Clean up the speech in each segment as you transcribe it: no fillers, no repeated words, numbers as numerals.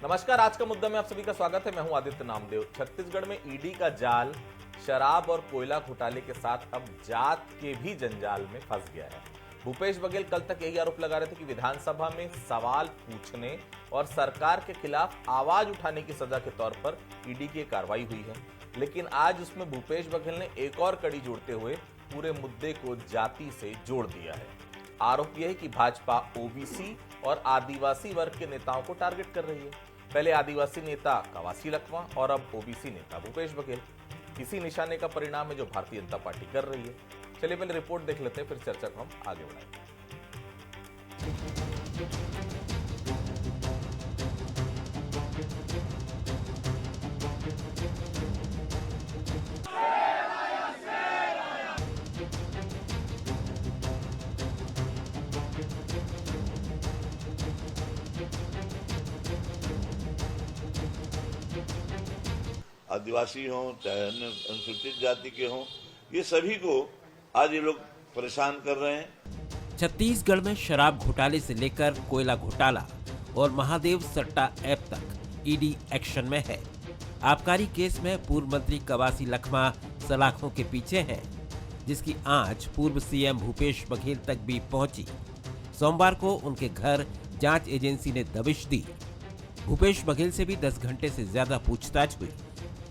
नमस्कार, आज का मुद्दा में आप सभी का स्वागत है। मैं हूं आदित्य नामदेव। छत्तीसगढ़ में ईडी का जाल शराब और कोयला घोटाले के साथ अब जात के भी जंजाल में फंस गया है। भूपेश बघेल कल तक यही आरोप लगा रहे थे कि विधानसभा में सवाल पूछने और सरकार के खिलाफ आवाज उठाने की सजा के तौर पर ईडी की कार्रवाई हुई है, लेकिन आज उसमें भूपेश बघेल ने एक और कड़ी जोड़ते हुए पूरे मुद्दे को जाति से जोड़ दिया है। आरोप यह है कि भाजपा ओबीसी और आदिवासी वर्ग के नेताओं को टारगेट कर रही है। पहले आदिवासी नेता कवासी लखमा और अब ओबीसी नेता भूपेश बघेल। इसी निशाने का परिणाम है जो भारतीय जनता पार्टी कर रही है। चलिए पहले रिपोर्ट देख लेते हैं, फिर चर्चा को हम आगे बढ़ाएंगे। आदिवासी हों चाहे अन्य अनुसूचित जाति के हों, ये सभी को आज ये लोग परेशान कर रहे हैं। छत्तीसगढ़ में शराब घोटाले से लेकर कोयला घोटाला और महादेव सट्टा ऐप तक ईडी एक्शन में है। आबकारी केस में पूर्व मंत्री कवासी लखमा सलाखों के पीछे हैं, जिसकी आंच पूर्व सीएम भूपेश बघेल तक भी पहुंची। सोमवार को उनके घर जांच एजेंसी ने दबिश दी। भूपेश बघेल से भी 10 घंटे से ज्यादा पूछताछ हुई।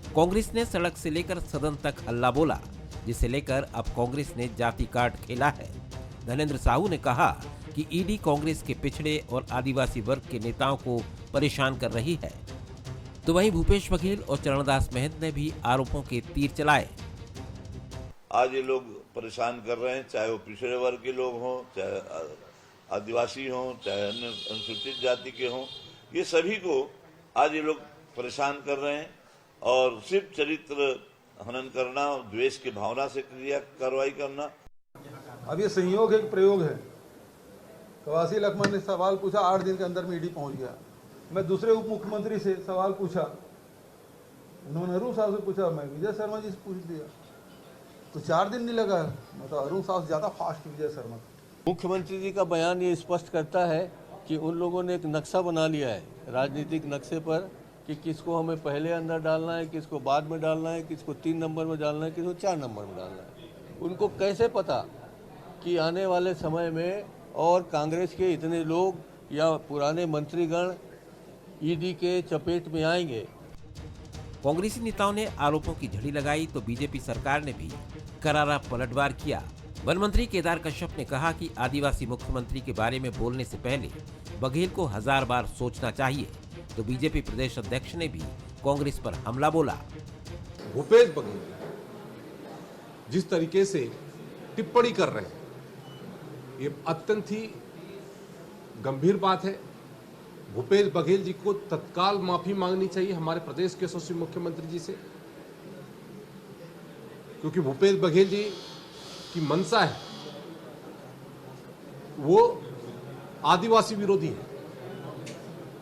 कांग्रेस ने सड़क से लेकर सदन तक हल्ला बोला, जिसे लेकर अब कांग्रेस ने जाति कार्ड खेला है। धनेंद्र साहू ने कहा कि ईडी कांग्रेस के पिछड़े और आदिवासी वर्ग के नेताओं को परेशान कर रही है। तो वहीं भूपेश बघेल और चरणदास महंत ने भी आरोपों के तीर चलाए। आज ये लोग परेशान कर रहे हैं, चाहे वो पिछड़े वर्ग के लोग हों, चाहे आदिवासी हों, चाहे अन्य अनुसूचित जाति के हों, ये सभी को आज ये लोग परेशान कर रहे हैं और सिर्फ चरित्र हनन करना, द्वेष की भावना से कार्रवाई करना। अब ये संयोग एक प्रयोग है। कवासी लखमा ने सवाल पूछा, 8 दिन के अंदर में ईडी पहुंच गया। मैं दूसरे उप मुख्यमंत्री से सवाल पूछा, उन्होंने अरुण साहब से पूछा, मैं विजय शर्मा जी से पूछ दिया, तो 4 दिन नहीं लगा। मतलब अरुण साहब से ज्यादा फास्ट विजय शर्मा। मुख्यमंत्री जी का बयान ये स्पष्ट करता है कि उन लोगों ने एक नक्शा बना लिया है, राजनीतिक नक्शे पर, कि किसको हमें पहले अंदर डालना है, किसको बाद में डालना है, किसको 3 नंबर में डालना है, किसको 4 नंबर में डालना है। उनको कैसे पता कि आने वाले समय में और कांग्रेस के इतने लोग या पुराने मंत्रीगण ईडी के चपेट में आएंगे। कांग्रेसी नेताओं ने आरोपों की झड़ी लगाई तो बीजेपी सरकार ने भी करारा पलटवार किया। वन मंत्री केदार कश्यप ने कहा कि आदिवासी मुख्यमंत्री के बारे में बोलने से पहले बघेल को 1000 बार सोचना चाहिए। तो बीजेपी प्रदेश अध्यक्ष ने भी कांग्रेस पर हमला बोला। भूपेश बघेल जिस तरीके से टिप्पणी कर रहे हैं, ये अत्यंत ही गंभीर बात है। भूपेश बघेल जी को तत्काल माफी मांगनी चाहिए हमारे प्रदेश के यशस्वी मुख्यमंत्री जी से, क्योंकि भूपेश बघेल जी की मंशा है वो आदिवासी विरोधी है।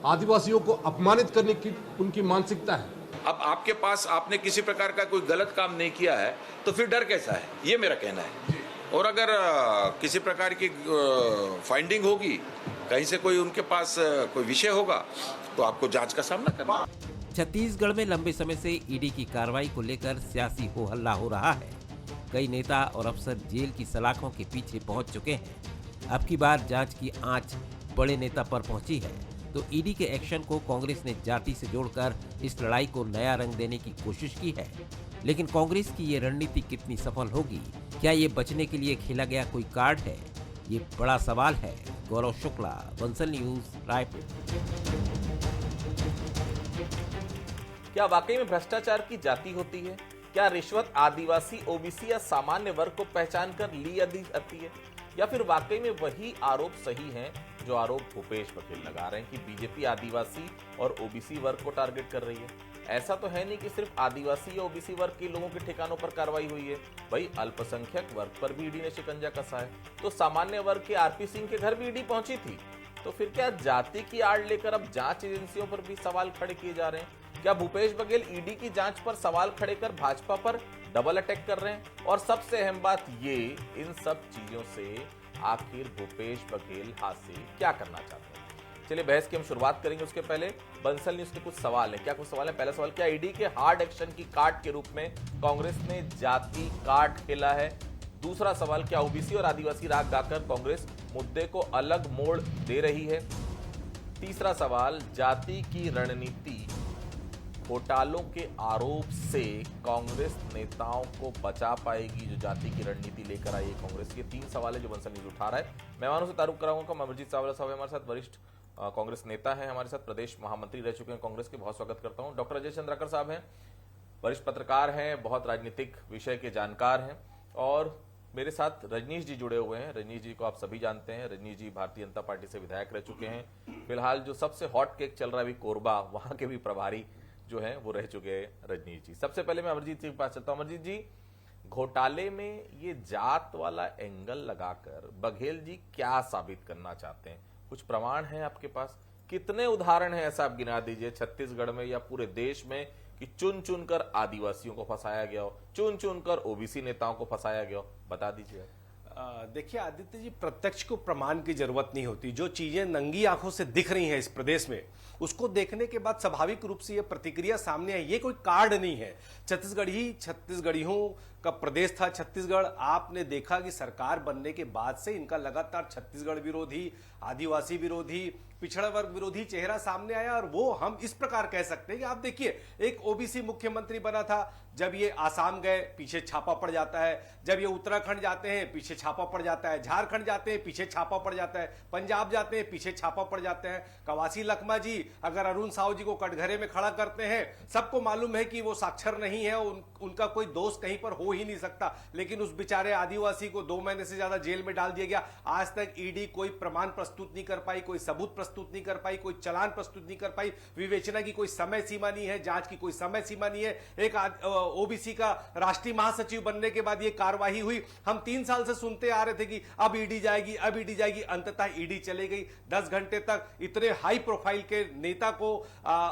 आदिवासियों को अपमानित करने की उनकी मानसिकता है। अब आपके पास आपने किसी प्रकार का कोई गलत काम नहीं किया है तो फिर डर कैसा है, ये मेरा कहना है। और अगर किसी प्रकार की फाइंडिंग होगी, कहीं से कोई उनके पास कोई विषय होगा, तो आपको जांच का सामना करना। छत्तीसगढ़ में लंबे समय से ईडी की कार्रवाई को लेकर सियासी हो हल्ला हो रहा है। कई नेता और अफसर जेल की सलाखों के पीछे पहुंच चुके हैं। अब की बार जांच की आंच बड़े नेता पर पहुंची है, तो ईडी के एक्शन को कांग्रेस ने जाति से जोड़कर इस लड़ाई को नया रंग देने की कोशिश की है। लेकिन कांग्रेस की ये रणनीति कितनी सफल होगी? क्या ये बचने के लिए खेला गया कोई कार्ड है? ये बड़ा सवाल है। गौरव शुक्ला, बंसल न्यूज, रायपुर। क्या वाकई में भ्रष्टाचार की जाति होती है? क्या रिश्वत आदिवासी, ओबीसी या सामान्य वर्ग को पहचान कर ली जाती है, या फिर वाकई में वही आरोप सही हैं जो आरोप भूपेश बघेल लगा रहे हैं कि बीजेपी आदिवासी और ओबीसी वर्ग को टारगेट कर रही है? ऐसा तो है नहीं कि सिर्फ आदिवासी या ओबीसी वर्ग के लोगों के ठिकानों पर कार्रवाई हुई है। भाई अल्पसंख्यक वर्ग पर भी ईडी ने शिकंजा कसा है, तो सामान्य वर्ग के आरपी सिंह के घर भी ईडी पहुंची थी। तो फिर क्या जाति की आड़ लेकर अब जांच एजेंसियों पर भी सवाल खड़े किए जा रहे हैं? क्या भूपेश बघेल ईडी की जांच पर सवाल खड़े कर भाजपा पर डबल अटैक कर रहे हैं? और सबसे अहम बात ये, इन सब चीजों से आखिर भूपेश बघेल हासिल क्या करना चाहते हैं? चलिए बहस की हम शुरुआत करेंगे, उसके पहले बंसल न्यूज के कुछ सवाल है। क्या कुछ सवाल है? पहला सवाल, क्या ईडी के हार्ड एक्शन की कार्ड के रूप में कांग्रेस ने जाति कार्ड खेला है? दूसरा सवाल, क्या ओबीसी और आदिवासी राग गाकर कांग्रेस मुद्दे को अलग मोड़ दे रही है? तीसरा सवाल, जाति की रणनीति घोटालों के आरोप से कांग्रेस नेताओं को बचा पाएगी जो जाति की रणनीति लेकर आई है कांग्रेस? ये 3 सवाल है जो बंसल न्यूज उठा रहा है। मेहमानों से तारुफ कराऊंगा। अमरजीत चावला साहब हमारे साथ, वरिष्ठ कांग्रेस नेता हैं, हमारे साथ प्रदेश महामंत्री रह चुके हैं कांग्रेस के, बहुत स्वागत करता हूं। डॉक्टर अजय चंद्राकर साहब हैं, वरिष्ठ पत्रकार हैं, बहुत राजनीतिक विषय के जानकार हैं, और मेरे साथ रजनीश जी जुड़े हुए हैं। रजनीश जी को आप सभी जानते हैं। रजनीश जी भारतीय जनता पार्टी से विधायक रह चुके हैं। फिलहाल जो सबसे हॉट केक चल रहा है अभी कोरबा, वहां के भी प्रभारी जो है वो रह चुके हैं रजनीश जी। सबसे पहले मैं अमरजीत जी के पास चलता हूं। अमरजीत जी, घोटाले में ये जात वाला एंगल लगाकर बघेल जी क्या साबित करना चाहते हैं? कुछ प्रमाण है आपके पास? कितने उदाहरण हैं ऐसा आप गिना दीजिए छत्तीसगढ़ में या पूरे देश में कि चुन चुनकर आदिवासियों को फंसाया गया हो, चुन चुनकर ओबीसी नेताओं को फंसाया गया हो? बता दीजिए। देखिए आदित्य जी, प्रत्यक्ष को प्रमाण की जरूरत नहीं होती। जो चीजें नंगी आंखों से दिख रही हैं इस प्रदेश में, उसको देखने के बाद स्वाभाविक रूप से ये प्रतिक्रिया सामने आई। ये कोई कार्ड नहीं है। छत्तीसगढ़ियों का प्रदेश था छत्तीसगढ़। आपने देखा कि सरकार बनने के बाद से इनका लगातार छत्तीसगढ़ विरोधी, आदिवासी विरोधी, पिछड़ा वर्ग विरोधी चेहरा सामने आया। और वो हम इस प्रकार कह सकते हैं कि आप देखिए, एक ओबीसी मुख्यमंत्री बना था, जब ये आसाम गए पीछे छापा पड़ जाता है, जब ये उत्तराखंड जाते हैं पीछे छापा पड़ जाता है, झारखंड जाते हैं पीछे छापा पड़ जाता है, पंजाब जाते हैं पीछे छापा पड़ जाते हैं। कवासी लखमा जी अगर अरुण साहू जी को कटघरे में खड़ा करते हैं, सबको मालूम है कि वो साक्षर नहीं है, उनका कोई दोष कहीं पर हो ही नहीं सकता, लेकिन उस बेचारे आदिवासी को 2 महीने से ज्यादा जेल में डाल दिया गया। आज तक ईडी कोई प्रमाण प्रस्तुत नहीं कर पाई, कोई सबूत प्रस्तुत नहीं कर पाई, कोई चालान प्रस्तुत नहीं कर पाई। विवेचना की कोई समय सीमा नहीं है, जांच की कोई समय सीमा नहीं है। एक ओबीसी का राष्ट्रीय महासचिव बनने के बाद ये कार्रवाई हुई। हम 3 साल से सुनते आ रहे थे कि अब ईडी जाएगी, अब ईडी जाएगी। अंततः ईडी चले गई। 10 घंटे तक इतने हाई प्रोफाइल के नेता को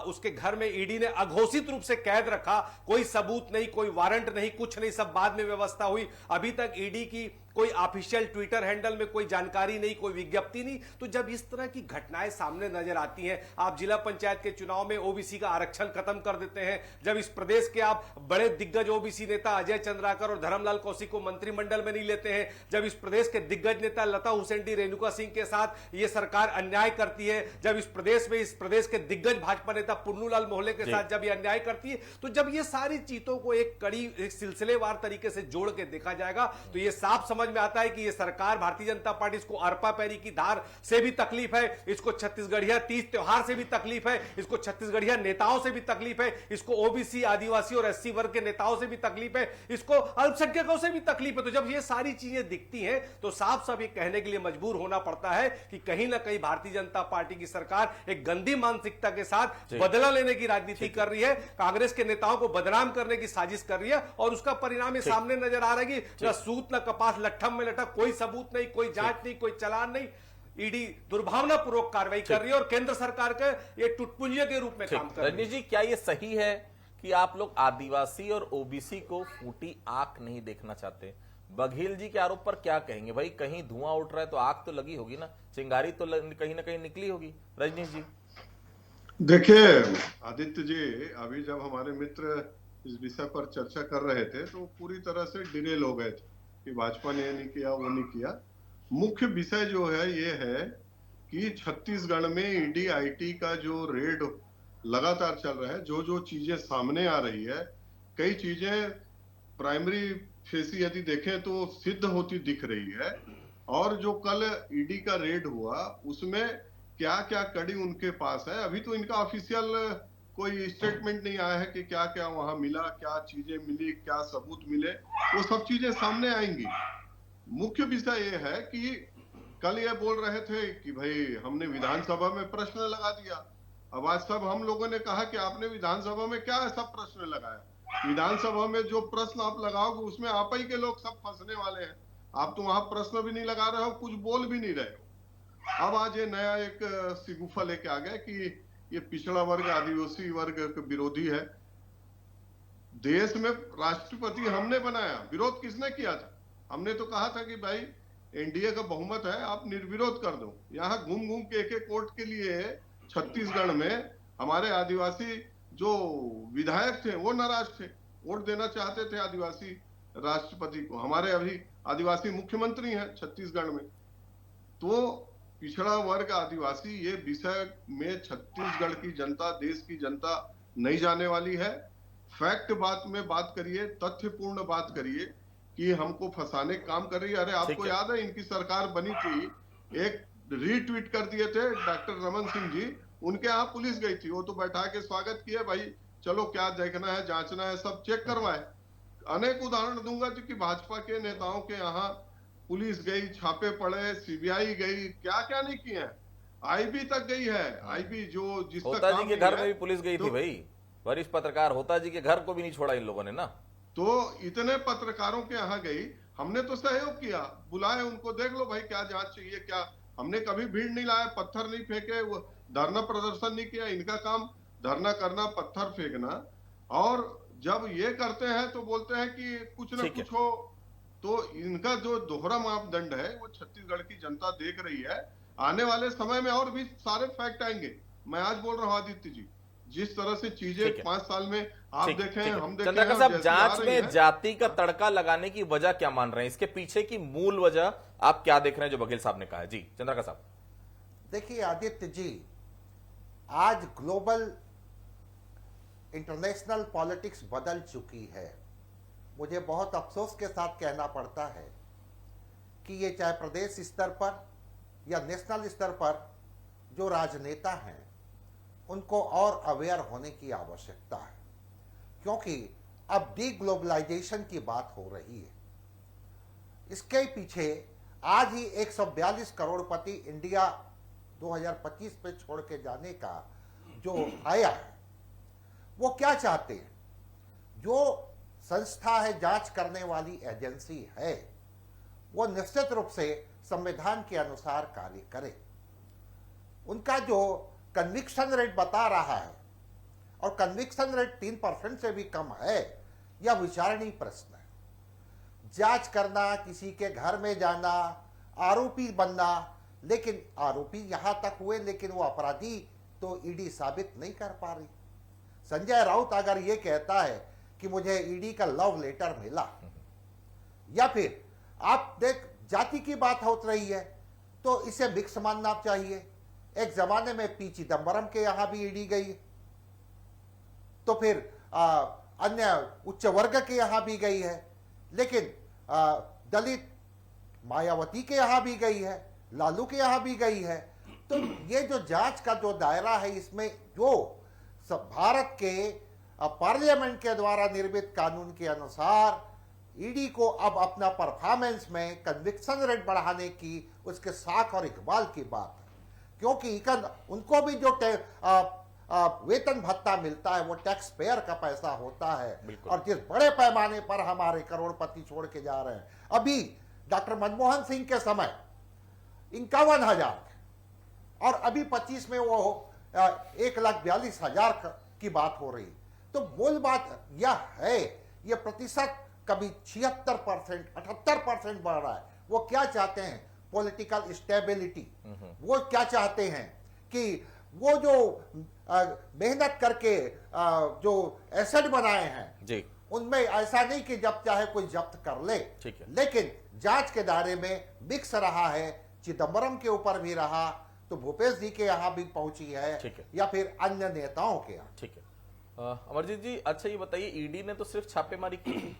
उसके घर में ईडी ने अघोषित रूप से कैद रखा। कोई सबूत नहीं, कोई वारंट नहीं, कुछ नहीं, सब बाद में व्यवस्था हुई। अभी तक ईडी की कोई ऑफिशियल ट्विटर हैंडल में कोई जानकारी नहीं, कोई विज्ञप्ति नहीं। तो जब इस तरह की घटनाएं सामने नजर आती हैं, आप जिला पंचायत के चुनाव में ओबीसी का आरक्षण खत्म कर देते हैं, जब इस प्रदेश के आप बड़े दिग्गज ओबीसी नेता अजय चंद्राकर और धर्मलाल कौशिक को मंत्रिमंडल में नहीं लेते हैं, जब इस प्रदेश के दिग्गज नेता लता हुसैन, रेणुका सिंह के साथ ये सरकार अन्याय करती है, जब इस प्रदेश के दिग्गज भाजपा नेता पुन्नूलाल मोहल्ले के साथ जब ये अन्याय करती है, तो जब ये सारी चीजों को एक सिलसिलेवार तरीके से जोड़ के देखा जाएगा तो ये साफ समझ में आता है कि ये सरकार भारतीय जनता पार्टी, इसको अरपा पैरी की धार से भी तकलीफ है, इसको छत्तीसगढ़िया तीज त्योहार से भी तकलीफ है, इसको छत्तीसगढ़िया नेताओं से भी तकलीफ है, इसको ओबीसी, आदिवासी और एससी वर्ग के नेताओं से भी तकलीफ है, इसको अल्पसंख्यकों से भी तकलीफ है। तो जब ये सारी चीजें दिखती हैं तो साफ साफ ये कहने के लिए मजबूर होना पड़ता है कि कहीं ना कहीं भारतीय जनता पार्टी की सरकार एक गंदी मानसिकता के साथ बदला लेने की राजनीति कर रही है, कांग्रेस के नेताओं को बदनाम करने की साजिश कर रही है, और उसका परिणाम सामने नजर आ रहा है कि न सूत न कपास लट्ठम में लटक, कोई सबूत नहीं, कोई जांच नहीं, कोई चालान नहीं। ईडी दुर्भावनापूर्वक कार्रवाई कर रही है और केंद्र सरकार का ये टुटपुंजिया के रूप में काम कर रही है। रजनीश जी, क्या ये सही है कि आप लोग आदिवासी और ओबीसी को फूटी आंख नहीं देखना चाहते? बघेल जी के आरोप पर क्या कहेंगे? भाई कहीं धुआं उठ रहा है तो आग तो लगी होगी ना, चिंगारी तो कहीं ना कहीं निकली होगी। रजनीश जी देखिए आदित्य जी, अभी जब हमारे मित्र इस विषय पर चर्चा कर रहे थे तो पूरी तरह से डिरेल हो गए थे कि भाजपा ने ये नहीं किया, वो नहीं किया। मुख्य विषय जो है ये है कि छत्तीसगढ़ में ईडी आईटी का जो रेड लगातार चल रहा है, जो चीजें सामने आ रही है, कई चीजें प्राइमरी फेसी यदि देखें तो सिद्ध होती दिख रही है। और जो कल ईडी का रेड हुआ उसमें क्या क्या कड़ी उनके पास है, अभी तो इनका ऑफिशियल कोई स्टेटमेंट नहीं आया है कि क्या क्या वहां मिला, क्या चीजें मिली, क्या सबूत मिले, वो सब चीजें सामने आएंगी। मुख्य विषय ये है कि कल ये बोल रहे थे कि भाई हमने विधानसभा में प्रश्न लगा दिया। अब आज सब हम लोगों ने कहा कि आपने विधानसभा में क्या ऐसा प्रश्न लगाया? विधानसभा में जो प्रश्न आप लगाओगे उसमें आप ही के लोग सब फंसने वाले हैं। आप तो वहां प्रश्न भी नहीं लगा रहे हो, कुछ बोल भी नहीं रहे हो। अब आज ये नया एक सिगुफा लेके आ गया कि ये पिछड़ा वर्ग, आदिवासी वर्ग विरोधी है। देश में राष्ट्रपति हमने बनाया, विरोध किसने किया था? हमने तो कहा था कि भाई एनडीए का बहुमत है, आप निर्विरोध कर दो। यहाँ घूम घूम के एक वोट के लिए छत्तीसगढ़ में हमारे आदिवासी जो विधायक थे वो नाराज थे, वोट देना चाहते थे आदिवासी राष्ट्रपति को। हमारे अभी आदिवासी मुख्यमंत्री हैं छत्तीसगढ़ में। तो पिछड़ा वर्ग आदिवासी ये विषय में छत्तीसगढ़ की जनता, देश की जनता नहीं जाने वाली है। फैक्ट बात में बात करिए, तथ्यपूर्ण बात करिए कि हमको फंसाने का काम कर रही है। अरे आपको याद है इनकी सरकार बनी थी, एक रीट्वीट कर दिए थे डॉक्टर रमन सिंह जी, उनके यहाँ पुलिस गई थी, वो तो बैठा के स्वागत किए, भाई चलो क्या देखना है, जांचना है, सब चेक करवाए। अनेक उदाहरण दूंगा जो कि भाजपा के नेताओं के यहाँ पुलिस गई, छापे पड़े, सीबीआई गई, क्या क्या नहीं किए हैं। आईबी तक गई है, आईबी जो जिसका होता काम जी के नहीं घर है, में भी पुलिस गई थी भाई, वरिष्ठ पत्रकार होता जी के घर को भी नहीं छोड़ा इन लोगों ने ना। तो इतने पत्रकारों के यहाँ गई, हमने तो सहयोग किया, बुलाए उनको, देख लो भाई क्या जांच चाहिए क्या। हमने कभी भीड़ नहीं लाया, पत्थर नहीं फेंके, वो धरना प्रदर्शन नहीं किया। इनका काम धरना करना, पत्थर फेंकना। और जब ये करते हैं तो बोलते हैं कि कुछ न कुछ हो। तो इनका जो दोहरा मापदंड है वो छत्तीसगढ़ की जनता देख रही है। आने वाले समय में और भी सारे फैक्ट आएंगे। मैं आज बोल रहा हूँ आदित्य जी, जिस तरह से चीजें 5 साल में आप देखें, हम देखें, चंद्रका साहब, जांच में जाति का तड़का लगाने की वजह क्या मान रहे हैं? इसके पीछे की मूल वजह आप क्या देख रहे हैं जो बघेल साहब ने कहा है? जी चंद्रका साहब। देखिए आदित्य जी, आज ग्लोबल इंटरनेशनल पॉलिटिक्स बदल चुकी है। मुझे बहुत अफसोस के साथ कहना पड़ता है कि ये चाहे प्रदेश स्तर पर या नेशनल स्तर पर जो राजनेता हैं उनको और अवेयर होने की आवश्यकता है, क्योंकि अब डी ग्लोबलाइजेशन की बात हो रही है। इसके पीछे आज ही 142 करोड़पति इंडिया 2025 पे छोड़ के जाने का जो आया है, वो क्या चाहते हैं? जो संस्था है, जांच करने वाली एजेंसी है, वो निश्चित रूप से संविधान के अनुसार कार्य करे। उनका जो कन्विक्शन रेट बता रहा है और कन्विक्शन रेट 3% से भी कम है, यह विचारणीय प्रश्न है। जांच करना, किसी के घर में जाना, आरोपी बनना, लेकिन आरोपी यहां तक हुए लेकिन वो अपराधी तो ईडी साबित नहीं कर पा रही। संजय राउत अगर ये कहता है कि मुझे ईडी का लव लेटर मिला, या फिर आप देख जाति की बात हो रही है तो इसे मिक्स मानना चाहिए। एक जमाने में पी चिदम्बरम के यहां भी ईडी गई, तो फिर अन्य उच्च वर्ग के यहां भी गई है, लेकिन दलित मायावती के यहां भी गई है, लालू के यहां भी गई है। तो ये जो जांच का जो दायरा है, इसमें जो भारत के पार्लियामेंट के द्वारा निर्मित कानून के अनुसार ईडी को अब अपना परफॉर्मेंस में कन्विक्शन रेट बढ़ाने की, उसके साख और इकबाल की बात है, क्योंकि उनको भी जो वेतन भत्ता मिलता है वो टैक्स पेयर का पैसा होता है। और जिस बड़े पैमाने पर हमारे करोड़पति छोड़ के जा रहे हैं, अभी डॉक्टर मनमोहन सिंह के समय 51,000 थे और अभी 25 में वो 1,42,000 की बात हो रही। तो मूल बात यह है, ये प्रतिशत कभी 76%, 78% बढ़ रहा है। वो क्या चाहते हैं? Political stability. वो क्या चाहते हैं कि वो जो मेहनत करके जो एसेट बनाए हैं जी, उनमें ऐसा नहीं कि जब चाहे कोई जब्त कर ले, लेकिन जांच के दायरे में मिक्स रहा है। चिदम्बरम के ऊपर भी रहा, तो भूपेश जी के यहाँ भी पहुंची है, या फिर अन्य नेताओं के यहाँ। ठीक है अमरजीत जी, अच्छा ये बताइए, ईडी ने तो सिर्फ छापेमारी की,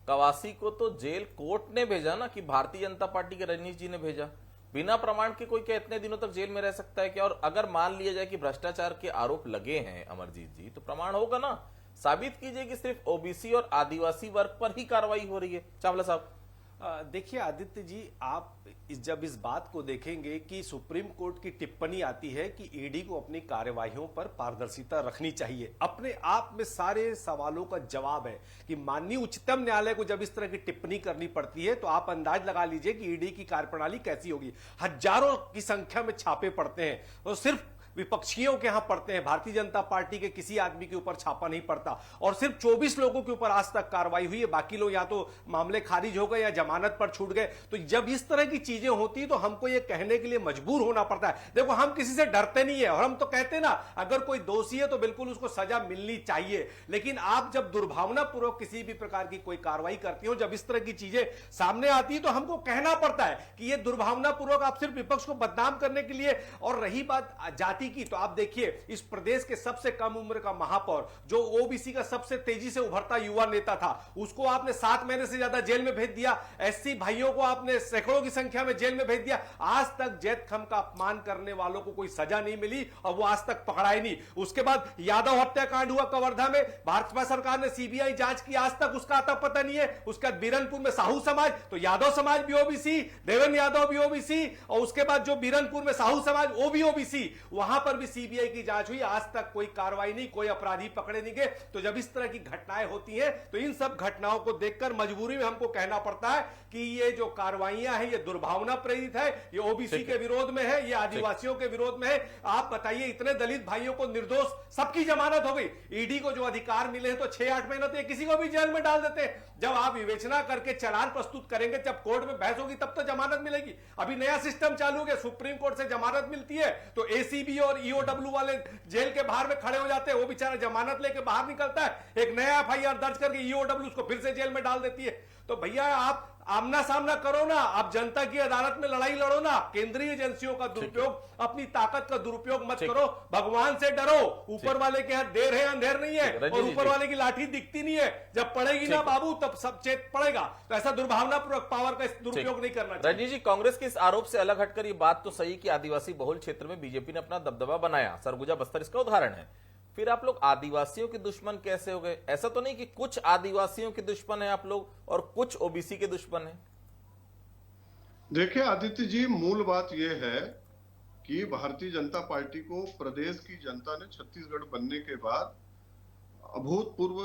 कवासी को तो जेल कोर्ट ने भेजा ना, कि भारतीय जनता पार्टी के रजनीश जी ने भेजा। बिना प्रमाण के कोई क्या इतने दिनों तक जेल में रह सकता है क्या? और अगर मान लिया जाए कि भ्रष्टाचार के आरोप लगे हैं अमरजीत जी, तो प्रमाण होगा ना, साबित कीजिए कि सिर्फ ओबीसी और आदिवासी वर्ग पर ही कार्रवाई हो रही है। चावला साहब, देखिए आदित्य जी, आप जब इस बात को देखेंगे कि सुप्रीम कोर्ट की टिप्पणी आती है कि ईडी को अपनी कार्यवाहियों पर पारदर्शिता रखनी चाहिए, अपने आप में सारे सवालों का जवाब है कि माननीय उच्चतम न्यायालय को जब इस तरह की टिप्पणी करनी पड़ती है तो आप अंदाज लगा लीजिए कि ईडी की कार्यप्रणाली कैसी होगी। हजारों की संख्या में छापे पड़ते हैं और सिर्फ विपक्षियों के यहां पड़ते हैं, भारतीय जनता पार्टी के किसी आदमी के ऊपर छापा नहीं पड़ता। और सिर्फ 24 लोगों के ऊपर आज तक कार्रवाई हुई है, बाकी लोग या तो मामले खारिज हो गए या जमानत पर छूट गए। तो जब इस तरह की चीजें होती है तो हमको ये कहने के लिए मजबूर होना पड़ता है। देखो, हम किसी से डरते नहीं है और हम तो कहते ना, अगर कोई दोषी है तो बिल्कुल उसको सजा मिलनी चाहिए। लेकिन आप जब दुर्भावनापूर्वक किसी भी प्रकार की कोई कार्रवाई करती हो, जब इस तरह की चीजें सामने आती है तो हमको कहना पड़ता है कि ये दुर्भावनापूर्वक आप सिर्फ विपक्ष को बदनाम करने के लिए। और रही बात जाति की, तो आप देखिए इस प्रदेश के सबसे कम उम्र का महापौर, जो ओबीसी का सबसे तेजी से उभरता युवा नेता था, उसको आपने 7 महीने से ज्यादा जेल में भेज दिया। एससी भाइयों को आपने सैकड़ों की संख्या में जेल में भेज दिया। आज तक जैत खम का अपमान करने वालों को कोई सजा नहीं मिली और वो आज तक पकड़ा ही नहीं। उसके बाद यादव हत्याकांड हुआ कवर्धा में, भाजपा सरकार ने सीबीआई जांच की, आज तक उसका अता पता नहीं है। उसके बाद बीरनपुर में साहू समाज, तो यादव समाज भी ओबीसी, देवेंद्र यादव भी ओबीसी, और उसके बाद जो बीरनपुर में साहू समाज वो भी ओबीसी, वहां पर भी सीबीआई की जांच हुई, आज तक कोई कार्रवाई नहीं, कोई अपराधी पकड़े नहीं गए। तो जब इस तरह की घटनाएं होती हैं तो इन सब घटनाओं को देखकर मजबूरी में हमको कहना पड़ता है कि ये जो कार्रवाइयां हैं ये दुर्भावना प्रेरित है, ये ओबीसी के विरोध में है, ये आदिवासियों के विरोध में है। आप बताइए, इतने दलित भाइयों को निर्दोष सबकी जमानत हो गई, ईडी को जो अधिकार मिले हैं तो 6-8 महीने तो किसी को भी जेल में डाल देते हैं। जब आप विवेचना करके चालान प्रस्तुत करेंगे, जब कोर्ट में बहस होगी तब तो जमानत मिलेगी। अभी नया सिस्टम चालू हो गया, सुप्रीम कोर्ट से जमानत मिलती है तो एसीबी और ईओडब्ल्यू वाले जेल के बाहर में खड़े हो जाते हैं, वो बेचारा जमानत लेके बाहर निकलता है, एक नया एफआईआर दर्ज करके ईओडब्ल्यू उसको फिर से जेल में डाल देती है। तो भैया आप आमना सामना करो ना, आप जनता की अदालत में लड़ाई लड़ो ना, केंद्रीय एजेंसियों का दुरुपयोग, अपनी ताकत का दुरुपयोग मत करो, भगवान से डरो। ऊपर वाले के हाथ देर है अंधेर नहीं है, और ऊपर वाले की लाठी दिखती नहीं है, जब पड़ेगी ना बाबू तब सब चेत पड़ेगा। तो ऐसा दुर्भावनापूर्वक पावर का दुरुपयोग नहीं करना चाहिए। रजनी जी, कांग्रेस के इस आरोप से अलग हटकर ये बात तो सही कि आदिवासी बहुल क्षेत्र में बीजेपी ने अपना दबदबा बनाया, सरगुजा बस्तर इसका उदाहरण है। फिर आप लोग आदिवासियों के दुश्मन कैसे हो गए? ऐसा तो नहीं कि कुछ आदिवासियों के दुश्मन है आप लोग और कुछ ओबीसी के दुश्मन है? देखिए आदित्य जी, मूल बात यह है कि भारतीय जनता पार्टी को प्रदेश की जनता ने छत्तीसगढ़ बनने के बाद अभूतपूर्व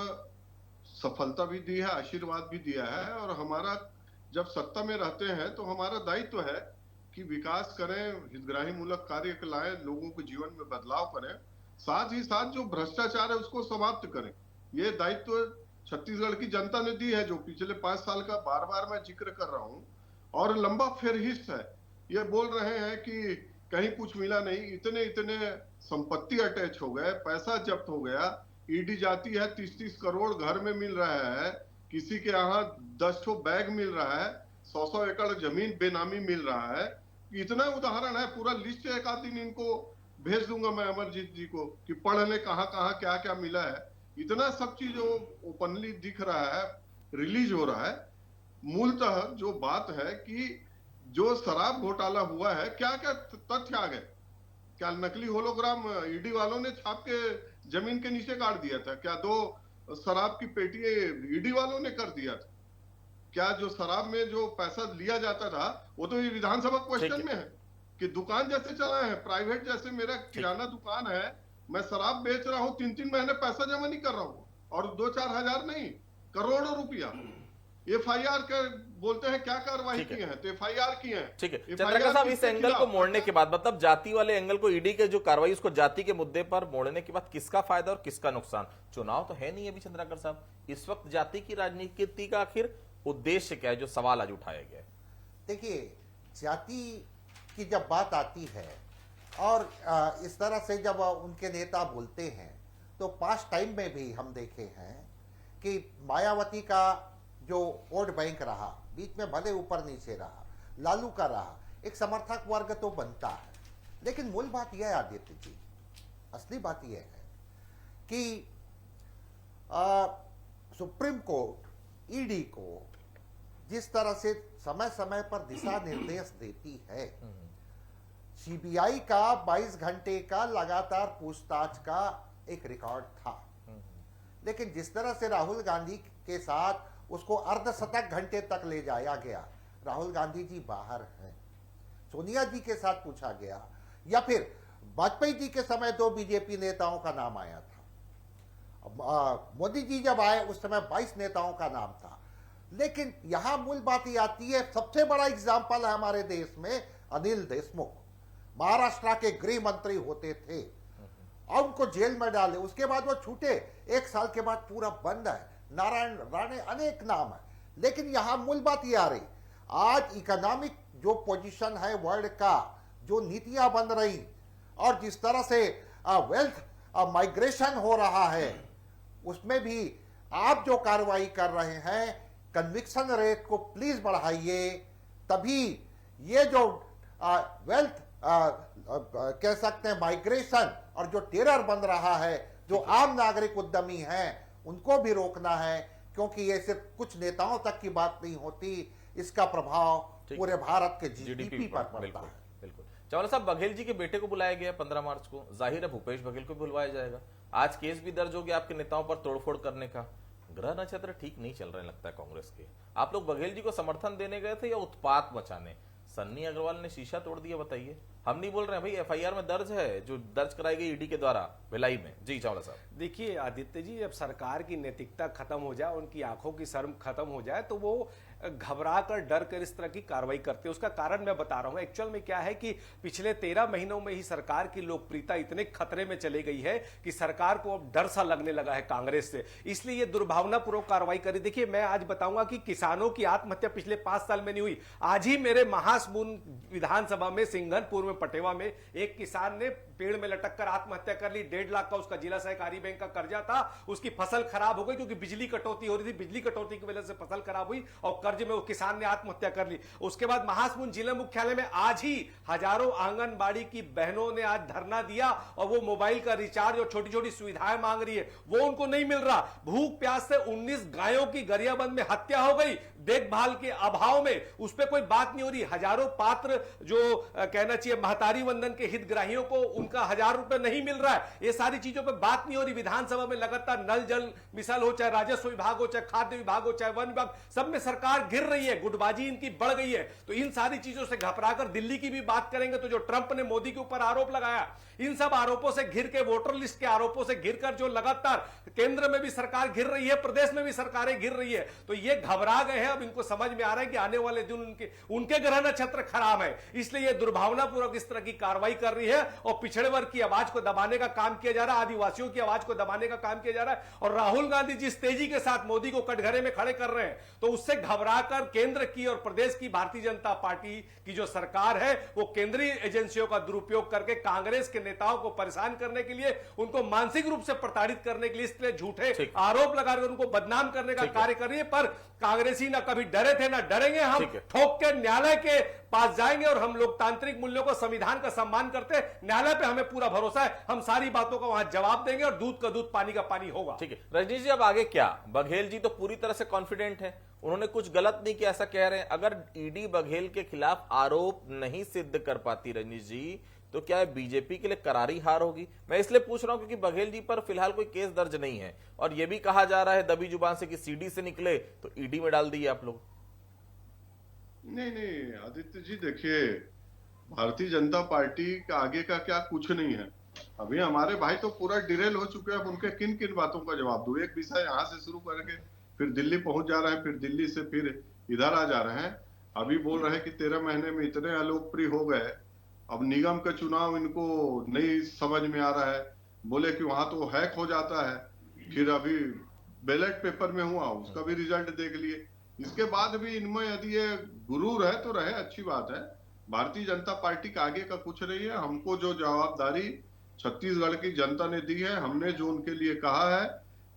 सफलता भी दी है, आशीर्वाद भी दिया है। और हमारा जब सत्ता में रहते हैं तो हमारा दायित्व है कि विकास करें, हितग्राही मूलक कार्य लाएं, लोगों के जीवन में बदलाव करें, साथ ही साथ जो भ्रष्टाचार है उसको समाप्त करें। ये दायित्व छत्तीसगढ़ की जनता ने दी है, जो पिछले 5 साल का बार बार मैं जिक्र कर रहा हूँ। और लंबा फेरहिस्त है, ये बोल रहे हैं कि कहीं कुछ मिला नहीं, इतने इतने संपत्ति अटैच हो गए, पैसा जब्त हो गया, ईडी जाती है 30-30 करोड़ घर में मिल रहा है, किसी के यहाँ 10 ठो बैग मिल रहा है, 100 एकड़ जमीन बेनामी मिल रहा है। इतना उदाहरण है, पूरा लिस्ट एक आध दिन इनको भेज दूंगा मैं अमरजीत जी को कि पढ़ ले कहाँ कहाँ क्या क्या मिला है। इतना सब चीज ओपनली दिख रहा है, रिलीज हो रहा है। मूलतः जो बात है कि जो शराब घोटाला हुआ है, क्या क्या तथ्य आ गए? क्या नकली होलोग्राम ईडी वालों ने छाप के जमीन के नीचे गाड़ दिया था? क्या 2 शराब की पेटी ईडी वालों ने कर दिया था? क्या जो शराब में जो पैसा लिया जाता था वो तो ये विधानसभा क्वेश्चन में है कि दुकान जैसे चला है, प्राइवेट जैसे मेरा किराना दुकान है, मैं शराब बेच रहा हूँ, 3-3 महीने पैसा जमा नहीं कर रहा हूँ, और 2-4 हजार नहीं, करोड़ों रुपया। एफआईआर के बोलते हैं क्या कार्रवाई की है, तो एफआईआर की है। ठीक है चंद्रकांत साहब, इस एंगल को मोड़ने के बाद, मतलब जाति वाले एंगल को, ईडी के जो कार्रवाई उसको जाति के मुद्दे पर मोड़ने के बाद किसका फायदा और किसका नुकसान? चुनाव तो है नहीं अभी चंद्रकांत साहब, इस वक्त जाति की राजनीति का आखिर उद्देश्य क्या है, जो सवाल आज उठाया गया है? देखिए, जाति की जब बात आती है और इस तरह से जब उनके नेता बोलते हैं, तो पास्ट टाइम में भी हम देखे हैं कि मायावती का जो वोट बैंक रहा, बीच में भले ऊपर नीचे रहा, लालू का रहा, एक समर्थक वर्ग तो बनता है। लेकिन मूल बात यह है आदित्य जी, असली बात यह है कि सुप्रीम कोर्ट ईडी को जिस तरह से समय समय पर दिशा निर्देश देती है, सीबीआई का 22 घंटे का लगातार पूछताछ का एक रिकॉर्ड था, लेकिन जिस तरह से राहुल गांधी के साथ उसको अर्धशतक घंटे तक ले जाया गया, राहुल गांधी जी बाहर हैं, सोनिया जी के साथ पूछा गया, या फिर वाजपेयी जी के समय 2 बीजेपी नेताओं का नाम आया था, मोदी जी जब आए उस समय 22 नेताओं का नाम था। लेकिन यहां मूल बात ये आती है, सबसे बड़ा एग्जाम्पल है हमारे देश में अनिल देशमुख। महाराष्ट्र के गृह मंत्री होते थे और उनको जेल में डाले, उसके बाद वो छूटे, 1 साल के बाद पूरा बंद है। नारायण राणे अनेक नाम है, लेकिन यहां मूल बात ये आ रही, आज इकोनॉमिक जो पोजीशन है वर्ल्ड का, जो नीतियां बन रही और जिस तरह से वेल्थ माइग्रेशन हो रहा है, उसमें भी आप जो कार्रवाई कर रहे हैं, कन्विक्शन रेट को प्लीज बढ़ाइए, तभी ये जो वेल्थ कह सकते हैं माइग्रेशन और जो टेरर बन रहा है, जो आम नागरिक उद्यमी हैं, उनको भी रोकना है, क्योंकि ये सिर्फ कुछ नेताओं तक की बात नहीं होती, इसका प्रभाव पूरे भारत के जीडीपी पर पड़ता है। बिल्कुल। चावला साहब, बघेल जी के बेटे को बुलाया गया 15 मार्च को, जाहिर है भूपेश बघेल को बुलवाया जाएगा। आज केस भी दर्ज हो गया आपके नेताओं पर तोड़फोड़ करने का। ग्रह नक्षत्र ठीक नहीं चल रहे लगता है कांग्रेस के। आप लोग बघेल जी को समर्थन देने गए थे या उत्पात मचाने? सन्नी अग्रवाल ने शीशा तोड़ दिया, बताइए। हम नहीं बोल रहे हैं भाई, एफआईआर में दर्ज है, जो दर्ज कराई गई ईडी के द्वारा भिलाई में। जी चावला साहब। देखिए आदित्य जी, जब सरकार की नैतिकता खत्म हो जाए, उनकी आंखों की शर्म खत्म हो जाए, तो वो घबरा कर डर कर इस तरह की कार्रवाई करते हैं। उसका कारण मैं बता रहा हूं। एक्चुअल में क्या है कि पिछले 13 महीनों में ही सरकार की लोकप्रियता इतने खतरे में चली गई है कि सरकार को अब डर सा लगने लगा है कांग्रेस से, इसलिए ये दुर्भावनापूर्वक कार्रवाई करी। देखिए, मैं आज बताऊंगा कि किसानों की आत्महत्या पिछले 5 साल में नहीं हुई। आज ही मेरे महासमुंद विधानसभा में सिंघनपुर में पटेवा में एक किसान ने पेड़ में लटक कर आत्महत्या कर ली। 1.5 लाख का उसका जिला सहकारी बैंक का कर्जा था, उसकी फसल खराब हो गई क्योंकि बिजली कटौती हो रही थी, बिजली कटौती की वजह से फसल खराब हुई और कर्ज में वो किसान ने आत्महत्या कर ली। उसके बाद महासमुंद जिला मुख्यालय में आज ही हजारों आंगनबाड़ी की बहनों ने आज धरना दिया और वो मोबाइल का रिचार्ज और छोटी छोटी सुविधाएं मांग रही है, वो उनको नहीं मिल रहा। भूख प्यास से 19 गायों की गरियाबंद में हत्या हो गई, देखभाल के अभाव में, उस पर कोई बात नहीं हो रही। हजारों पात्र जो कहना चाहिए महतारी वंदन के हितग्राहियों को उनका 1000 रुपए नहीं मिल रहा है, ये सारी चीजों पे बात नहीं हो रही। विधानसभा में लगातार नल जल मिसल हो, चाहे राजस्व विभाग हो, चाहे खाद्य विभाग हो, चाहे वन विभाग, सब में सरकार गिर रही है, गुटबाजी इनकी बढ़ गई है। तो इन सारी चीजों से घबराकर दिल्ली की भी बात करेंगे तो जो ट्रंप ने मोदी के ऊपर आरोप लगाया, इन सब आरोपों से घिर के, वोटर लिस्ट के आरोपों से घिर कर जो लगातार केंद्र में भी सरकार घिर रही है, प्रदेश में भी सरकारें घिर रही है, तो ये घबरा गए हैं। अब इनको समझ में आ रहा है कि आने वाले दिन उनके ग्रह नक्षत्र खराब है, इसलिए ये दुर्भावनापूर्वक इस तरह की कार्रवाई कर रही है और पिछड़े वर्ग की आवाज को दबाने का काम किया जा रहा है, आदिवासियों की आवाज को दबाने का काम किया जा रहा है। और राहुल गांधी जिस तेजी के साथ मोदी को कटघरे में खड़े कर रहे हैं, तो उससे घबराकर केंद्र की और प्रदेश की भारतीय जनता पार्टी की जो सरकार है, वो केंद्रीय एजेंसियों का दुरुपयोग करके कांग्रेस के नेताओं को परेशान करने के लिए, उनको मानसिक रूप से प्रताड़ित करने के लिए, इसलिए झूठे आरोप लगाकर उनको बदनाम करने का कार्य कर रही है। पर कांग्रेसी ना कभी डरे थे ना डरेंगे। हम ठोक के न्यायालय के पास जाएंगे और हम लोकतांत्रिक मूल्यों को, संविधान का सम्मान करते हैं, न्यायालय पे हमें पूरा भरोसा है, हम सारी बातों का वहां जवाब देंगे और दूध का दूध पानी का पानी होगा। ठीक है रजनीश जी, अब आगे क्या? बघेल जी तो पूरी तरह से कॉन्फिडेंट है, उन्होंने कुछ गलत नहीं किया ऐसा कह रहे हैं। अगर ईडी बघेल के खिलाफ आरोप नहीं सिद्ध कर पाती रजनीश जी, तो क्या बीजेपी के लिए करारी हार होगी? मैं इसलिए पूछ रहा हूं क्योंकि बघेल जी पर फिलहाल कोई केस दर्ज नहीं है और यह भी कहा जा रहा है दबी जुबान से कि सीडी से निकले तो ईडी में डाल दिए आप लोग। नहीं आदित्य जी, देखिए, भारतीय जनता पार्टी का आगे का क्या कुछ नहीं है। अभी हमारे भाई तो पूरा डिरेल हो चुके हैं। अब उनके किन किन बातों का जवाब दूं? एक विषय यहाँ से शुरू करके फिर दिल्ली पहुंच जा रहे हैं, फिर दिल्ली से फिर इधर आ जा रहे हैं। अभी बोल रहे हैं कि 13 महीने में इतने अलोकप्रिय हो गए, अब निगम का चुनाव इनको नहीं समझ में आ रहा है। बोले कि वहां तो हैक हो जाता है। फिर अभी बैलेट पेपर में हुआ, उसका भी रिजल्ट देख लिए। इसके बाद भी इनमें यदि ये गुरूर है तो रहे, अच्छी बात है। भारतीय जनता पार्टी का आगे का कुछ नहीं है। हमको जो जवाबदारी छत्तीसगढ़ की जनता ने दी है, हमने जो उनके लिए कहा है,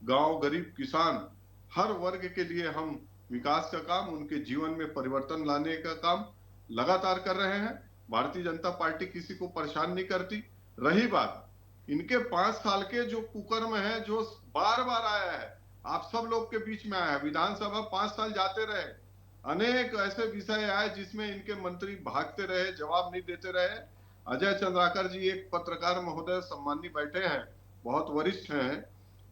गांव, गरीब, किसान, हर वर्ग के लिए हम विकास का काम, उनके जीवन में परिवर्तन लाने का काम लगातार कर रहे हैं। भारतीय जनता पार्टी किसी को परेशान नहीं करती। रही बात इनके 5 साल के जो कुकर्म है, जो बार बार आया है, आप सब लोग के बीच में आया है। विधानसभा 5 साल जाते रहे, अनेक ऐसे विषय आए जिसमें इनके मंत्री भागते रहे, जवाब नहीं देते रहे। अजय चंद्राकर जी एक पत्रकार महोदय सम्मानी बैठे हैं, बहुत वरिष्ठ हैं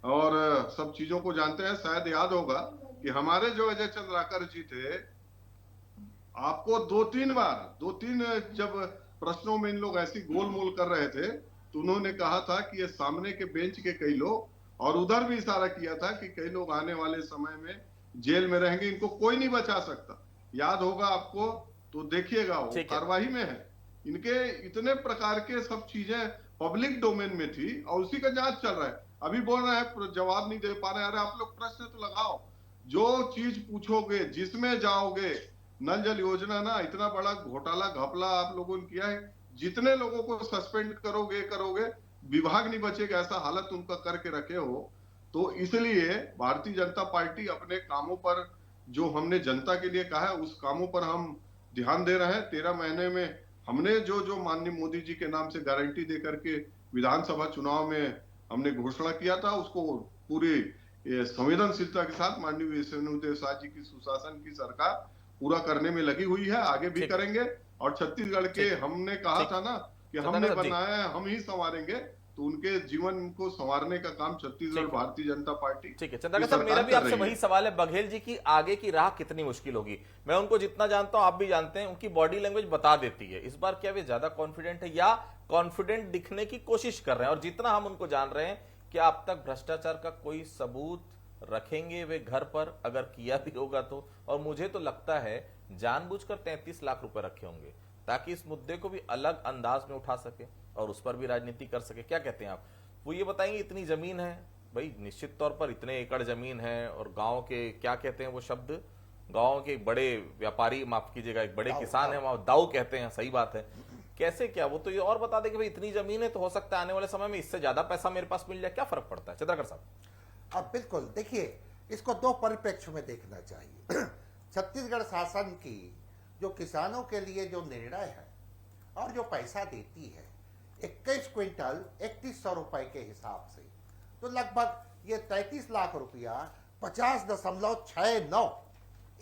और सब चीजों को जानते हैं। शायद याद होगा कि हमारे जो अजय चंद्राकर जी थे, आपको 2-3 जब प्रश्नों में इन लोग ऐसी गोलमोल कर रहे थे, तो उन्होंने कहा था कि ये सामने के बेंच के कई लोग, और उधर भी इशारा किया था कि कई लोग आने वाले समय में जेल में रहेंगे, इनको कोई नहीं बचा सकता। याद होगा आपको, तो देखिएगा वो कार्रवाई में है। इनके इतने प्रकार के सब चीजें पब्लिक डोमेन में थी और उसी का जांच चल रहा है। अभी बोल रहे हैं जवाब नहीं दे पा रहे। अरे आप लोग प्रश्न तो लगाओ, जो चीज पूछोगे जिसमें जाओगे। नल जल योजना ना इतना बड़ा घोटाला घपला आप लोगों ने किया है, जितने लोगों को सस्पेंड करोगे विभाग नहीं बचेगा, ऐसा हालत उनका करके रखे हो। तो इसलिए भारतीय जनता पार्टी अपने कामों पर, जो हमने जनता के लिए कहा है उस कामों पर हम ध्यान दे रहे हैं। 13 महीने में हमने जो माननीय मोदी जी के नाम से गारंटी दे करके विधानसभा चुनाव में हमने घोषणा किया था, उसको पूरी संवेदनशीलता के साथ माननीय विष्णुदेव साय जी की सुशासन की सरकार पूरा करने में लगी हुई है, आगे भी करेंगे। और छत्तीसगढ़ के हमने कहा था ना कि हमने बनाया है, हम ही संवारेंगे, तो उनके जीवन को संवारने का काम छत्तीसगढ़ भारतीय जनता पार्टी। ठीक है चंद्रकांत साहब, मेरा भी आपसे वही सवाल है, बघेल जी की आगे की राह कितनी मुश्किल होगी? मैं उनको जितना जानता हूं, आप भी जानते हैं, उनकी बॉडी लैंग्वेज बता देती है। इस बार क्या वे ज्यादा कॉन्फिडेंट है या कॉन्फिडेंट दिखने की कोशिश कर रहे हैं? और जितना हम उनको जान रहे हैं, क्या अब तक भ्रष्टाचार का कोई सबूत रखेंगे वे घर पर, अगर किया भी होगा तो? और मुझे तो लगता है जानबूझकर 33 लाख रुपए रखे होंगे ताकि इस मुद्दे को भी अलग अंदाज में उठा सके और उस पर भी राजनीति कर सके। क्या कहते हैं आप? वो ये बताएंगे, इतनी जमीन है भाई, निश्चित तौर पर इतने एकड़ जमीन है, और गांव के क्या कहते हैं वो शब्द, गांव के बड़े व्यापारी, माफ कीजिएगा, एक बड़े किसान है, वहां दाऊ कहते हैं, सही बात है। कैसे क्या वो तो ये और बता दें कि भाई इतनी जमीन है तो हो सकता है आने वाले समय में इससे ज्यादा पैसा मेरे पास मिल जाए, क्या फर्क पड़ता है? चंद्रकांत साहब। अब बिल्कुल देखिए, इसको दो परिप्रेक्ष्य में देखना चाहिए। छत्तीसगढ़ शासन की जो किसानों के लिए जो निर्णय है और जो पैसा देती है 21 क्विंटल 3100 रुपए के हिसाब से, तो लगभग ये 33 लाख रुपया 50.69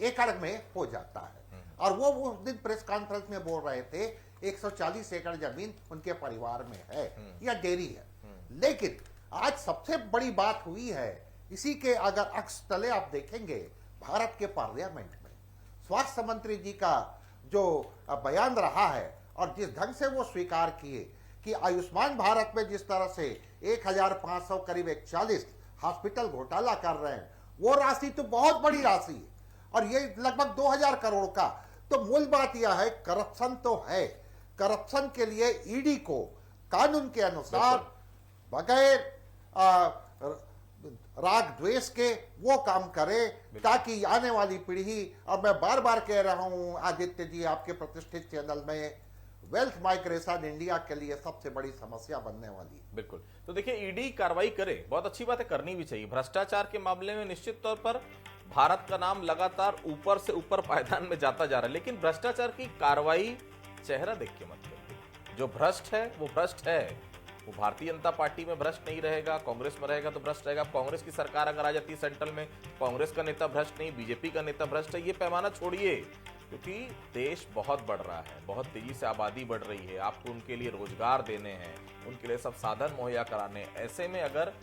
एकड़ में हो जाता है। और वो उस दिन प्रेस कॉन्फ्रेंस में बोल रहे थे 140 एकड़ जमीन उनके परिवार में है या डेयरी है। लेकिन आज सबसे बड़ी बात हुई है, इसी के अगर अक्स तले आप देखेंगे, भारत के पार्लियामेंट में स्वास्थ्य मंत्री जी का जो बयान रहा है और जिस ढंग से वो स्वीकार किए कि आयुष्मान भारत में जिस तरह से 1500 करीब 41 हॉस्पिटल घोटाला कर रहे हैं, वो राशि तो बहुत बड़ी राशि है और ये लगभग 2000 करोड़ का। तो मूल बात यह है, करप्शन तो है, करप्शन के लिए ईडी को कानून के अनुसार बगैर राग द्वेष के वो काम करे, ताकि आने वाली पीढ़ी, और मैं बार बार कह रहा हूं आदित्य जी आपके प्रतिष्ठित चैनल में, वेल्थ माइग्रेशन इंडिया के लिए सबसे बड़ी समस्या बनने वाली है। बिल्कुल। तो देखिए, ईडी कार्रवाई करे, बहुत अच्छी बात है, करनी भी चाहिए। भ्रष्टाचार के मामले में निश्चित तौर पर भारत का नाम लगातार ऊपर से ऊपर पायदान में जाता जा रहा है, लेकिन भ्रष्टाचार की कार्रवाई चेहरा देख के मत करिए। जो भ्रष्ट है वो भ्रष्ट है, वो भारतीय जनता पार्टी में भ्रष्ट नहीं रहेगा, कांग्रेस में रहेगा तो भ्रष्ट रहेगा। कांग्रेस की सरकार अगर आ जाती है सेंट्रल में, कांग्रेस का नेता भ्रष्ट नहीं, बीजेपी का नेता भ्रष्ट है, ये पैमाना छोड़िए, क्योंकि देश बहुत बढ़ रहा है, बहुत तेजी से आबादी बढ़ रही है, आपको उनके लिए रोजगार देने हैं, उनके लिए सब साधन मुहैया कराने हैं। ऐसे में अगर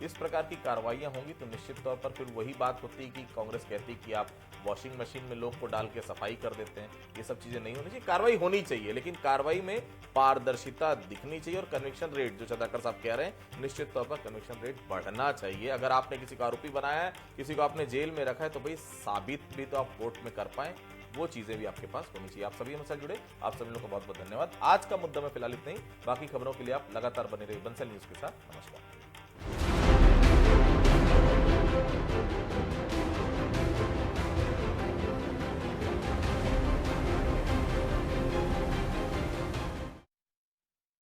इस प्रकार की कार्रवाइयां होंगी तो निश्चित तौर पर फिर वही बात होती है कि कांग्रेस कहती कि आप वॉशिंग मशीन में लोग को डाल के सफाई कर देते हैं। ये सब चीजें नहीं होनी चाहिए, कार्रवाई होनी चाहिए, लेकिन कार्रवाई में पारदर्शिता दिखनी चाहिए। और कन्विक्शन रेट, जो चंद्रकांत साहब कह रहे हैं, निश्चित तौर पर कन्विक्शन रेट बढ़ना चाहिए। अगर आपने किसी को आरोपी बनाया है, किसी को आपने जेल में रखा है, तो भाई साबित भी तो आप कोर्ट में कर पाए, वो चीजें भी आपके पास होनी चाहिए। आप सभी हमसे जुड़े, आप सभी लोगों को बहुत बहुत धन्यवाद। आज का मुद्दा में फिलहाल इतना ही, बाकी खबरों के लिए आप लगातार बने रहिए बंसल न्यूज के साथ। नमस्कार।